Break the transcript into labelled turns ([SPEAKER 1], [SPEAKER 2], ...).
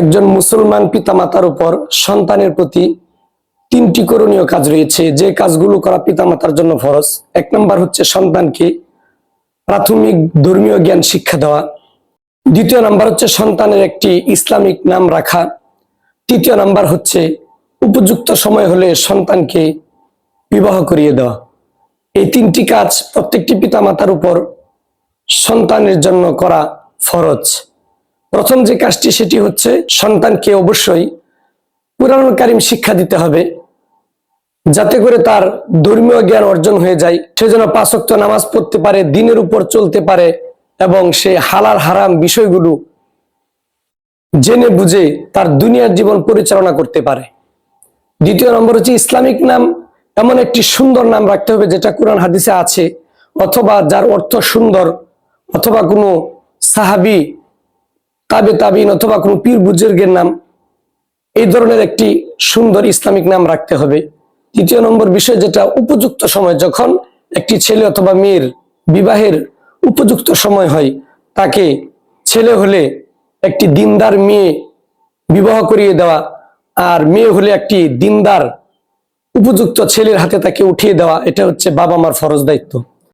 [SPEAKER 1] একজন মুসলমান পিতামাতার উপর সন্তানের প্রতি তিনটি করণীয় কাজ রয়েছে, যে কাজগুলো করা পিতামাতার জন্য ফরজ। এক নম্বর হচ্ছে সন্তানকে প্রাথমিক ধর্মীয় জ্ঞান শিক্ষা দেওয়া। দ্বিতীয় নাম্বার হচ্ছে সন্তানের একটি ইসলামিক নাম রাখা। তৃতীয় নাম্বার হচ্ছে উপযুক্ত সময় হলে সন্তানকে বিবাহ করিয়ে দেওয়া। এই তিনটি কাজ প্রত্যেকটি পিতামাতার উপর সন্তানের জন্য করা ফরজ। প্রথম যে কাজটি সেটি হচ্ছে সন্তানকে অবশ্যই কুরআনুল কারীম শিক্ষা দিতে হবে, যাতে করে তার ধর্মীয় জ্ঞান অর্জন হয়ে যায়। সে যেন 5 ওয়াক্ত নামাজ পড়তে পারে, দ্বীনের উপর চলতে পারে এবং সে হালাল হারাম বিষয়গুলো জেনে বুঝে তার দুনিয়ার জীবন পরিচালনা করতে পারে। দ্বিতীয় নম্বর হচ্ছে ইসলামিক নাম, এমন একটি সুন্দর নাম রাখতে হবে যেটা কোরআন হাদিসে আছে, অথবা যার অর্থ সুন্দর, অথবা কোনো সাহাবী, তাবিঈন অথবা কোনো পীর বুজুর্গের নাম। এই ধরনের একটি সুন্দর ইসলামিক নাম রাখতে হবে। তৃতীয় নম্বর বিষয় যেটা উপযুক্ত সময়, যখন একটি ছেলে অথবা মেয়ের বিবাহের উপযুক্ত সময় হয়, তাকে ছেলে হলে একটি দিনদার মেয়ে বিবাহ করিয়ে দেওয়া, আর মেয়ে হলে একটি দিনদার উপযুক্ত ছেলের হাতে তাকে উঠিয়ে দেওয়া। এটা হচ্ছে বাবা মার ফরজ দায়িত্ব।